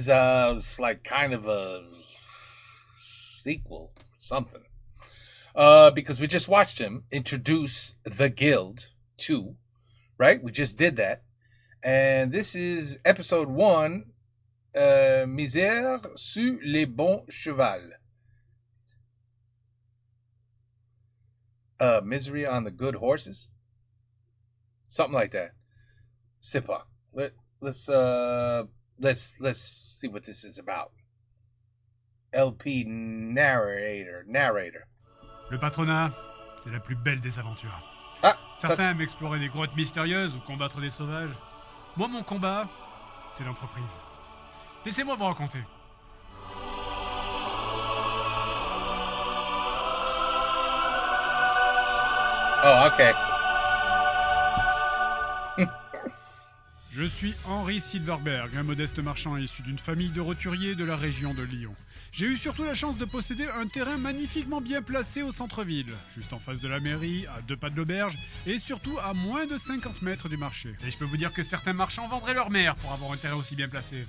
is it's like kind of a sequel, something. Because we just watched him introduce the Guild 2, right? We just did that. And this is episode 1, Misère sur les bons cheval. Misery on the good horses? Something like that. Sipa. Let's see what this is about. LP narrator. Le patronat, c'est la plus belle des aventures. Ah, Certains aiment explorer des grottes mystérieuses ou combattre des sauvages. Moi, mon combat, c'est l'entreprise. Laissez-moi vous raconter. Oh, ok. Je suis Henri Silverberg, un modeste marchand issu d'une famille de roturiers de la région de Lyon. J'ai eu surtout la chance de posséder un terrain magnifiquement bien placé au centre-ville, juste en face de la mairie, à 2 pas de l'auberge, et surtout à moins de 50 mètres du marché. Et je peux vous dire que certains marchands vendraient leur mère pour avoir un terrain aussi bien placé.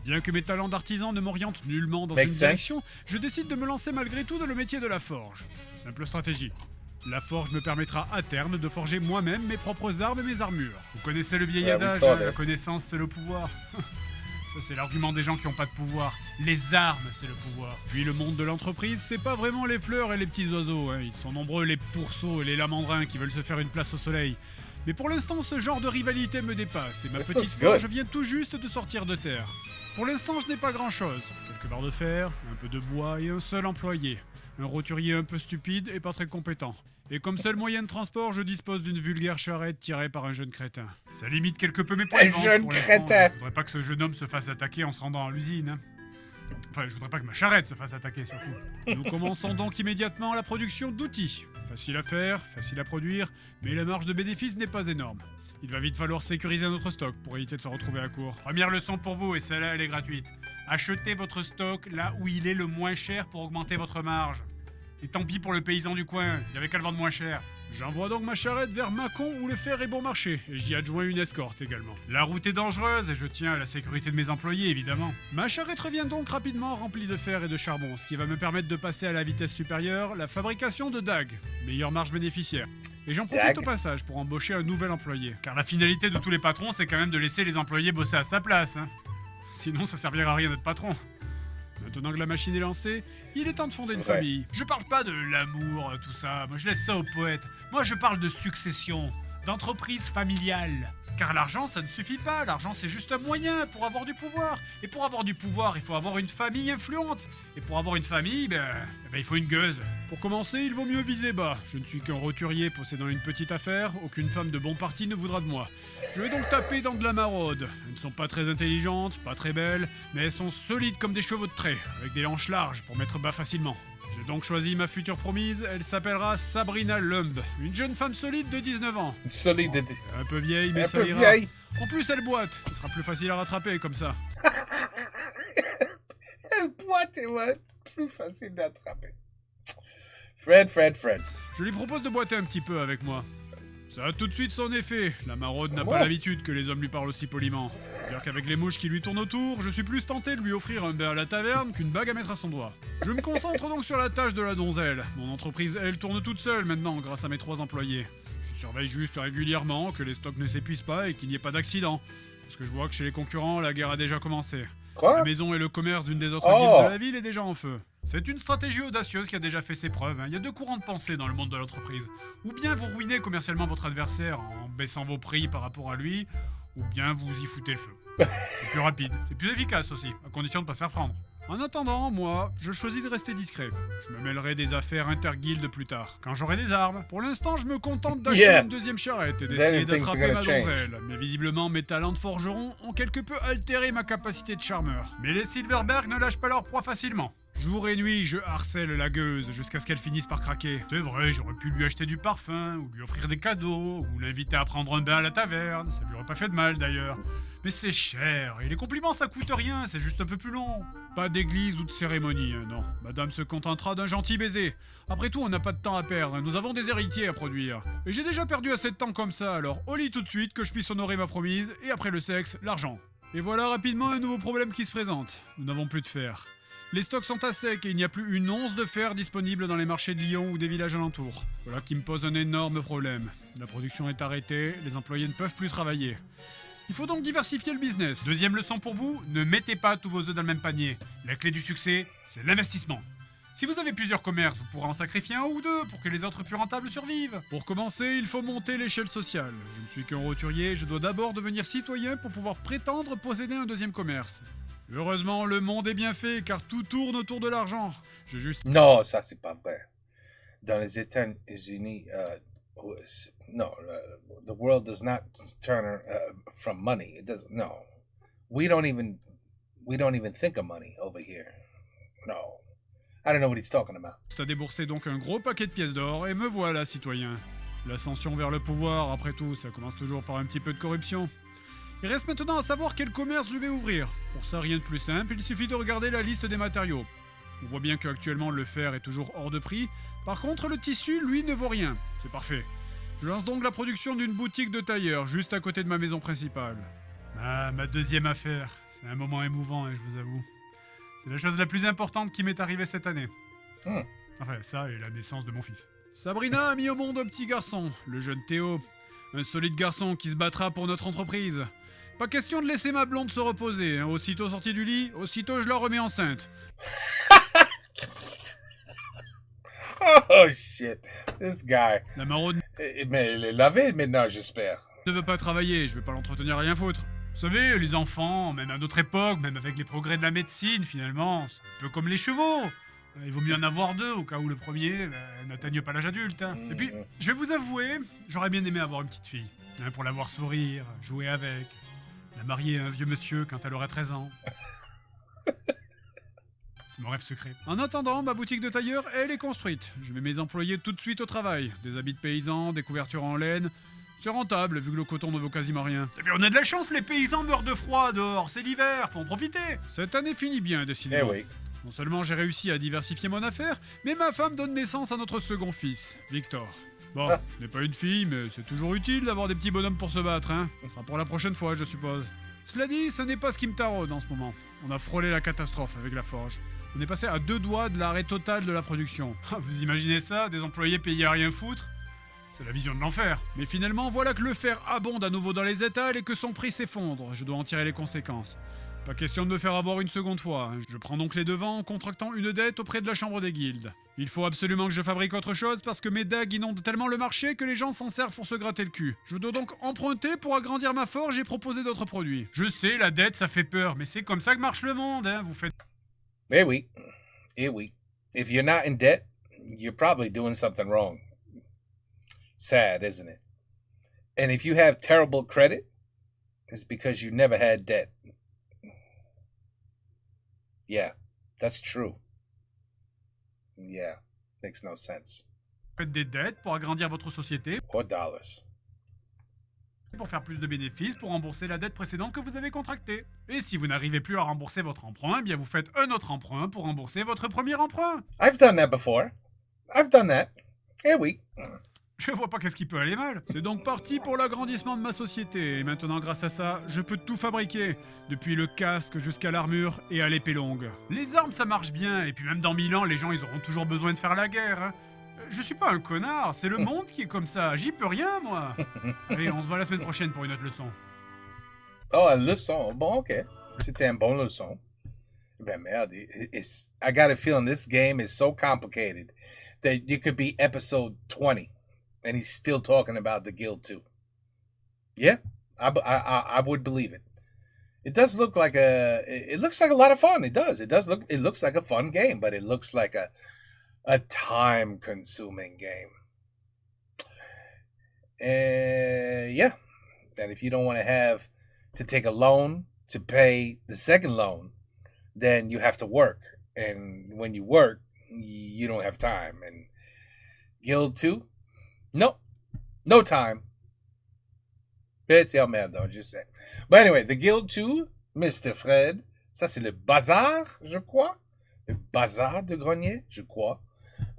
Bien que mes talents d'artisan ne m'orientent nullement dans une direction, je décide de me lancer malgré tout dans le métier de la forge. Simple stratégie. La forge me permettra à terme de forger moi-même mes propres armes et mes armures. Vous connaissez le vieil adage, la connaissance c'est le pouvoir. Ça c'est l'argument des gens qui n'ont pas de pouvoir. Les armes c'est le pouvoir. Puis le monde de l'entreprise, c'est pas vraiment les fleurs et les petits oiseaux. Ils sont nombreux les pourceaux et les lamandrins qui veulent se faire une place au soleil. Mais pour l'instant, ce genre de rivalité me dépasse et ma petite forge vient tout juste de sortir de terre. Pour l'instant, je n'ai pas grand-chose. Quelques barres de fer, un peu de bois et un seul employé. Un roturier un peu stupide et pas très compétent. Et comme seul moyen de transport, je dispose d'une vulgaire charrette tirée par un jeune crétin. Ça limite quelque peu mes points de vente. Un jeune crétin. Je voudrais pas que ce jeune homme se fasse attaquer en se rendant à l'usine. Enfin, je voudrais pas que ma charrette se fasse attaquer, surtout. Nous commençons donc immédiatement la production d'outils. Facile à faire, facile à produire, mais la marge de bénéfice n'est pas énorme. Il va vite falloir sécuriser notre stock pour éviter de se retrouver à court. Première leçon pour vous, et celle-là, elle est gratuite. Achetez votre stock là où il est le moins cher pour augmenter votre marge. Et tant pis pour le paysan du coin, il avait qu'à le vendre moins cher. J'envoie donc ma charrette vers Mâcon où le fer est bon marché, et j'y adjoins une escorte également. La route est dangereuse et je tiens à la sécurité de mes employés évidemment. Ma charrette revient donc rapidement remplie de fer et de charbon, ce qui va me permettre de passer à la vitesse supérieure, la fabrication de dagues, meilleure marge bénéficiaire. Et j'en profite au passage pour embaucher un nouvel employé. Car la finalité de tous les patrons, c'est quand même de laisser les employés bosser à sa place. Sinon ça servira à rien d'être patron. Maintenant que la machine est lancée, il est temps de fonder une famille. Je parle pas de l'amour, tout ça. Moi, je laisse ça aux poètes. Moi, je parle de succession, d'entreprise familiale. Car l'argent, ça ne suffit pas. L'argent, c'est juste un moyen pour avoir du pouvoir. Et pour avoir du pouvoir, il faut avoir une famille influente. Et pour avoir une famille, il faut une gueuse. Pour commencer, il vaut mieux viser bas. Je ne suis qu'un roturier possédant une petite affaire. Aucune femme de bon parti ne voudra de moi. Je vais donc taper dans de la maraude. Elles ne sont pas très intelligentes, pas très belles, mais elles sont solides comme des chevaux de trait, avec des hanches larges pour mettre bas facilement. J'ai donc choisi ma future promise, elle s'appellera Sabrina Lumb, une jeune femme solide de 19 ans. Solide. Un peu vieille, mais ça ira. En plus, elle boite, ce sera plus facile à rattraper comme ça. Elle boite et plus facile d'attraper. Fred. Je lui propose de boiter un petit peu avec moi. Ça a tout de suite son effet. La maraude n'a pas l'habitude que les hommes lui parlent aussi poliment. C'est-à-dire qu'avec les mouches qui lui tournent autour, je suis plus tenté de lui offrir un bain à la taverne qu'une bague à mettre à son doigt. Je me concentre donc sur la tâche de la donzelle. Mon entreprise, elle, tourne toute seule maintenant grâce à mes 3 employés. Je surveille juste régulièrement que les stocks ne s'épuisent pas et qu'il n'y ait pas d'accident. Parce que je vois que chez les concurrents, la guerre a déjà commencé. La maison et le commerce d'une des autres guildes de la ville est déjà en feu. C'est une stratégie audacieuse qui a déjà fait ses preuves. Il y a 2 courants de pensée dans le monde de l'entreprise. Ou bien vous ruinez commercialement votre adversaire en baissant vos prix par rapport à lui, ou bien vous y foutez le feu. C'est plus rapide, c'est plus efficace aussi, à condition de ne pas se faire prendre. En attendant, moi, je choisis de rester discret. Je me mêlerai des affaires interguildes plus tard, quand j'aurai des armes. Pour l'instant, je me contente d'acheter une deuxième charrette et d'essayer d'attraper ma donzelle. Mais visiblement, mes talents de forgeron ont quelque peu altéré ma capacité de charmeur. Mais les Silverberg ne lâchent pas leur proie facilement. Jour et nuit, je harcèle la gueuse jusqu'à ce qu'elle finisse par craquer. C'est vrai, j'aurais pu lui acheter du parfum, ou lui offrir des cadeaux, ou l'inviter à prendre un bain à la taverne. Ça lui aurait pas fait de mal d'ailleurs. Mais c'est cher, et les compliments ça coûte rien, c'est juste un peu plus long. Pas d'église ou de cérémonie, non. Madame se contentera d'un gentil baiser. Après tout, on n'a pas de temps à perdre, nous avons des héritiers à produire. Et j'ai déjà perdu assez de temps comme ça, alors au lit tout de suite que je puisse honorer ma promise, et après le sexe, l'argent. Et voilà rapidement un nouveau problème qui se présente. Nous n'avons plus de fer. Les stocks sont à sec et il n'y a plus une once de fer disponible dans les marchés de Lyon ou des villages alentours. Voilà qui me pose un énorme problème. La production est arrêtée, les employés ne peuvent plus travailler. Il faut donc diversifier le business. Deuxième leçon pour vous, ne mettez pas tous vos œufs dans le même panier. La clé du succès, c'est l'investissement. Si vous avez plusieurs commerces, vous pourrez en sacrifier un ou deux pour que les autres plus rentables survivent. Pour commencer, il faut monter l'échelle sociale. Je ne suis qu'un roturier, je dois d'abord devenir citoyen pour pouvoir prétendre posséder un deuxième commerce. Heureusement, le monde est bien fait car tout tourne autour de l'argent. J'ai juste... Non, ça c'est pas vrai. Dans les États-Unis, no, the world does not turn from money. It doesn't. No, we don't even think of money over here. No, I don't know what he's talking about. à débourser donc un gros paquet de pièces d'or et me voilà citoyen. L'ascension vers le pouvoir, après tout, ça commence toujours par un petit peu de corruption. Il reste maintenant à savoir quel commerce je vais ouvrir. Pour ça, rien de plus simple, il suffit de regarder la liste des matériaux. On voit bien qu'actuellement le fer est toujours hors de prix. Par contre, le tissu, lui, ne vaut rien. C'est parfait. Je lance donc la production d'une boutique de tailleur, juste à côté de ma maison principale. Ah, ma deuxième affaire. C'est un moment émouvant, hein, je vous avoue. C'est la chose la plus importante qui m'est arrivée cette année. Enfin, ça et la naissance de mon fils. Sabrina a mis au monde un petit garçon, le jeune Théo. Un solide garçon qui se battra pour notre entreprise. Pas question de laisser ma blonde se reposer. Hein. Aussitôt sortie du lit, aussitôt je la remets enceinte. Oh shit, this guy. La maraude Mais elle est lavée maintenant, j'espère. ne veut pas travailler, je vais pas l'entretenir à rien foutre. Vous savez, les enfants, même à notre époque, même avec les progrès de la médecine, finalement, c'est un peu comme les chevaux. Il vaut mieux en avoir deux, au cas où le premier n'atteigne pas l'âge adulte. Hein. Et puis, je vais vous avouer, j'aurais bien aimé avoir une petite fille. Hein, pour la voir sourire, jouer avec, la marier à un vieux monsieur quand elle aurait 13 ans. C'est mon rêve secret. En attendant, ma boutique de tailleur, elle est construite. Je mets mes employés tout de suite au travail. Des habits de paysans, des couvertures en laine. C'est rentable, vu que le coton ne vaut quasiment rien. Et bien on a de la chance, les paysans meurent de froid dehors, c'est l'hiver, faut en profiter. Cette année finit bien, décidément. Eh oui. Non seulement j'ai réussi à diversifier mon affaire, mais ma femme donne naissance à notre second fils, Victor. Bon, ce n'est pas une fille, mais c'est toujours utile d'avoir des petits bonhommes pour se battre, hein. Ce sera pour la prochaine fois, je suppose. Cela dit, ce n'est pas ce qui me taraude en ce moment. On a frôlé la catastrophe avec la forge. On est passé à 2 doigts de l'arrêt total de la production. Vous imaginez ça, des employés payés à rien foutre? C'est la vision de l'enfer. Mais finalement, voilà que le fer abonde à nouveau dans les étals et que son prix s'effondre. Je dois en tirer les conséquences. Pas question de me faire avoir une seconde fois. Je prends donc les devants en contractant une dette auprès de la chambre des guildes. Il faut absolument que je fabrique autre chose parce que mes dagues inondent tellement le marché que les gens s'en servent pour se gratter le cul. Je dois donc emprunter pour agrandir ma forge et proposer d'autres produits. Je sais, la dette, ça fait peur, mais c'est comme ça que marche le monde, hein. Vous faites... Eh oui. Eh oui. If you're not in debt, you're probably doing something wrong. Sad, isn't it? And if you have terrible credit, it's because you never had debt. Yeah, that's true. Yeah, makes no sense. Faites des dettes pour agrandir votre société, Or dollars. pour faire plus de bénéfices, pour rembourser la dette précédente que vous avez contractée. Et si vous n'arrivez plus à rembourser votre emprunt, eh bien vous faites un autre emprunt pour rembourser votre premier emprunt. I've done that before. I've done that. Eh oui. Je vois pas qu'est-ce qui peut aller mal. C'est donc parti pour l'agrandissement de ma société. Et maintenant, grâce à ça, je peux tout fabriquer. Depuis le casque jusqu'à l'armure et à l'épée longue. Les armes, ça marche bien. Et puis même dans 1000 ans, les gens, ils auront toujours besoin de faire la guerre. Hein. Je suis pas un connard. C'est le monde qui est comme ça. J'y peux rien, moi. Allez, on se voit la semaine prochaine pour une autre leçon. Oh, une leçon. Bon, ok. C'était une bonne leçon. Ben merde, I got a feeling this game is so complicated that you could be episode 20 and he's still talking about the Guild 2. Yeah, I would believe it. It does look like it looks like a lot of fun. It does. It looks like a fun game, but it looks like a time-consuming game. Yeah. And if you don't want to take a loan to pay the second loan, then you have to work. And when you work, you don't have time. And Guild 2, no time. C'est merde, je sais. But anyway, the Guild 2, Mr. Fred, ça c'est le bazar, je crois. Le bazar de Grenier, je crois.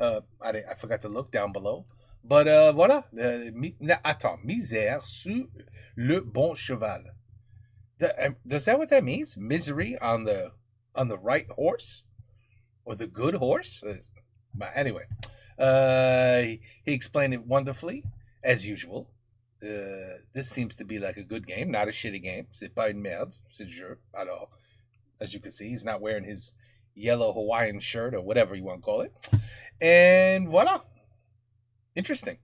I forgot to look down below. But voilà. Attends, misère sur le bon cheval. Does that what that means? Misery on the right horse, or the good horse? But anyway, he explained it wonderfully as usual. This seems to be like a good game, not a shitty game. C'est pas une merde, c'est jeu. Alors, as you can see, he's not wearing his yellow Hawaiian shirt or whatever you want to call it. And voilà. Interesting.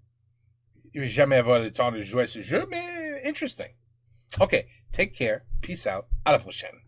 Je vais jamais avoir le temps de jouer ce jeu, mais interesting. Okay, take care. Peace out. À la prochaine.